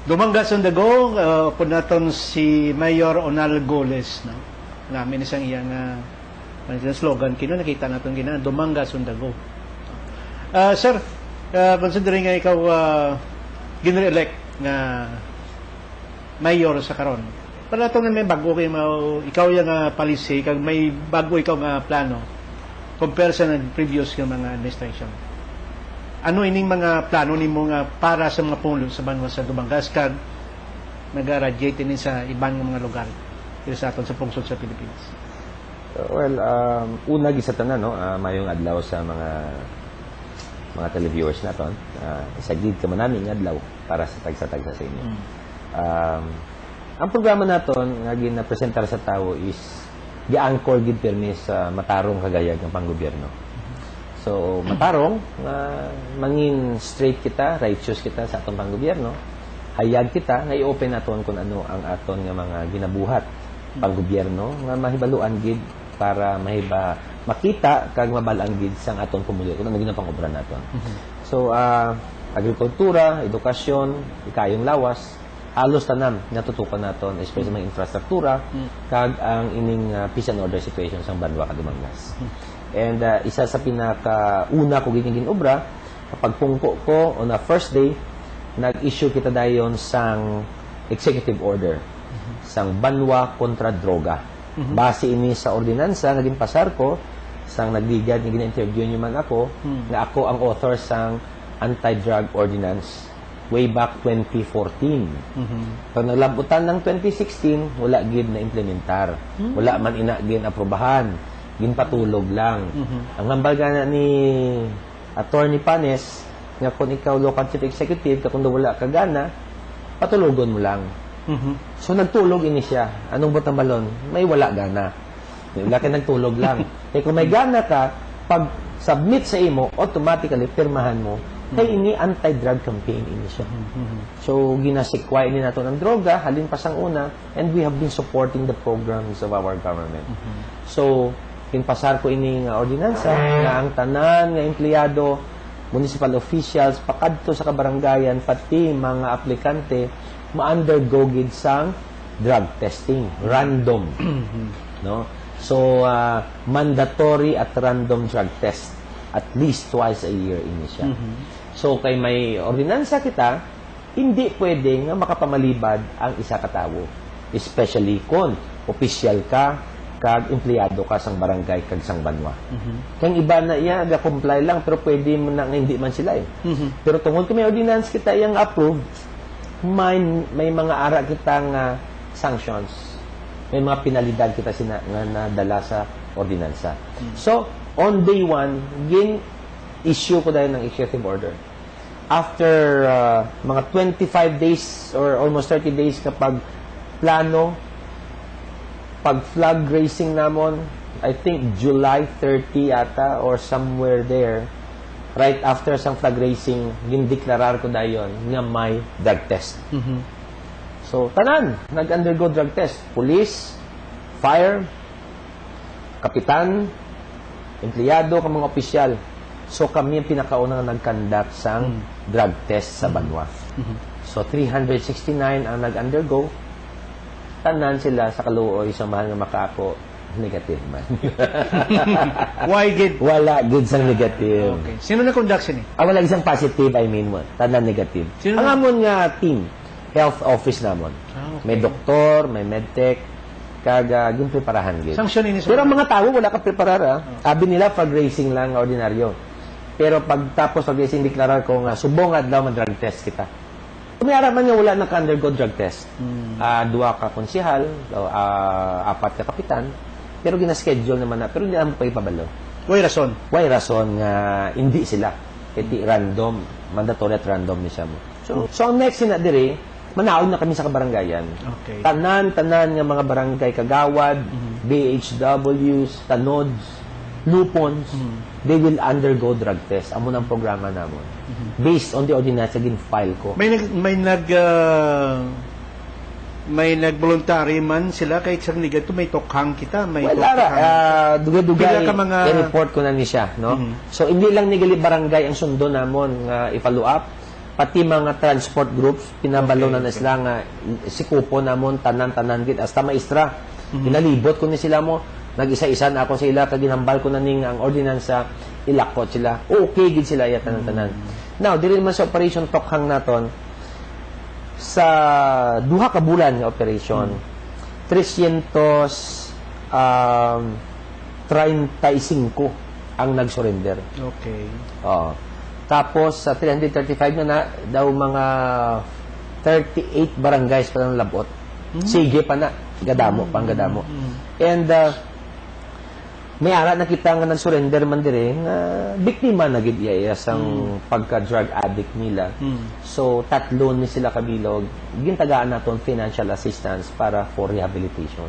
Dumangga sa dago, po naton si Mayor Onal Goles, no? Namin isang iyang slogan, nakita natin dumangga sa dago. Sir, considering nga ikaw gine-elect na mayor sa karon, para itong may bago kayo, ikaw yung policy, kag may bago ikaw nga plano, compare sa previous ng mga administration. Ano ining mga plano ni mo nga para sa mga pulo sa banwa sa Dumangas kag nag-radiate din sa ibang mga lugar dito sa aton sa pungsod sa Pilipinas? Well, una gisa tanan, no, mayong adlaw sa mga televiewers naton. Isagid ka man namin adlaw para sa tagsa-tagsa sa inyo. Ang programa naton nga ginapresentar sa tao is gi-anchor gid pirmi sa matarong kagayag ng panggobyerno. So, matarong, mangin straight kita, righteous kita sa atong panggobyerno, hayag kita, nga i-open naton kung ano ang aton nga mga ginabuhat panggobyerno, nga mahibaluan gid para makita kag mabalaan gid sang aton pumulo kung ano ginapangobra naton. So, agrikultura, edukasyon, ikayong lawas, halos tanan natutukan naton, especially mga infrastruktura, kag ang ining peace and order situation sa Banwa Dumangas. And isa sa pinakauna ko ginobra, kapag pungko ko on a first day, nag-issue kita dayon sang executive order, sang Banwa kontra droga. Base ini sa ordinansa nga ginpasar ko, sang nagdigad nga gina-interview niyo man ako, nga ako ang author sang anti-drug ordinance way back 2014. Pag naglabutan ng 2016, wala gid na implementar. Wala man ina gin aprobahan. Ginpatulog lang. Ang hambalga na ni Attorney Panes, nga kung ikaw local chief executive, kung wala ka gana, patulogon mo lang. So nagtulog ini siya. Anong butang balon? May wala gana. Wala ka nagtulog lang. Kaya kung may gana ka, pag submit sa imo, automatically pirmahan mo. Kaya ini anti-drug campaign ini siya. So ginasikway ini nato ng droga, halin pa sang una, and we have been supporting the programs of our government. So pinpasar ko ini nga ordinansa nga ang tanan nga empleyado, municipal officials, pakadto sa kabarangayan, pati mga aplikante, ma-undergo gid sang drug testing, random. No? So, mandatory at random drug test, at least twice a year ini siya. So, kay may ordinansa kita, hindi pwede nga makapamalibad ang isa ka tawo. Especially kung official ka, kag empleyado ka sang barangay kag sang banwa. Kang iba na iya ga-comply lang pero pwede mo na hindi man sila eh. Pero tungod kay may ordinance kita yang approved, may mga ara kitang sanctions. May mga penalidad kita nga nadala sa ordinansa. So, on day 1, issue ko dahil ng executive order. After mga 25 days or almost 30 days kapag plano, pag flag racing namon, I think July 30 ata or somewhere there, right after sang flag racing, gindeklarar ko dayon nga may drug test. So, tanan, nag-undergo drug test. Police, fire, kapitan, empleyado, mga opisyal. So, kami ang pinakaunang nag-conduct sang drug test sa Banwa. So, 369 ang nag-undergo. Tanan sila sa kaluoy sa mahal nga makaako negative man. Why gid? Wala gid sang negative. Okay. Sino na-conduct sini? Wala isang positive, I mean mo. Tanan negative. Ang amon nga team, health office namon. Okay. May doktor, may medtech, kaga ginpreparahan gid. Sanction ini. Pero ang mga tawo wala ka preparar. Abi nila pag racing lang ordinaryo. Pero pagtapos pag racing deklarar ko nga subong adlaw man drug test kita. Kumiyara man nga wala naka-undergo drug test. Dua ka konsihal, 4 ka kapitan, pero gina-schedule naman na, pero hindi naman pa ipabalo. Why rason? Why rason nga hindi sila? Iti random, mandatory at random ni siya mo. So ang next na dire, manaog na kami sa kabarangayan. Okay. Tanan nga mga barangay kagawad, BHWs, tanods, lupons, they will undergo drug test. Amo ng programa namon. Based on the ordinance gin-file ko. May nag-voluntary man sila kahit sa negato may tokhang kita, may duga-dugay i-report ko na ni siya, no? So hindi lang ni gali barangay ang sundo namon nga i-follow up, pati mga transport groups, pinabalonan na sila nga si kupo namon tanan-tanan gid hasta maestra. Pinalibot ko ni sila mo, nag-isa-isa na ako sa ila kag ginhambal ko na ning ang ordinansa, ilakot sila. Okay gid sila ya tanan-tanan. Now, diri man sa operation Tokhang naton sa duha ka bulan nga operation, 335 ang nag-surrender. Okay. Oo. Tapos sa 335 na daw mga 38 barangays pa ng labot. Sige pa na, gadamo, panggadamo. And may ara nakita nga nag-surrender man dire nga biktima na gid iya sang pagka-drug addict nila. So tatlo ni sila kabilog gintagaan naton financial assistance para for rehabilitation.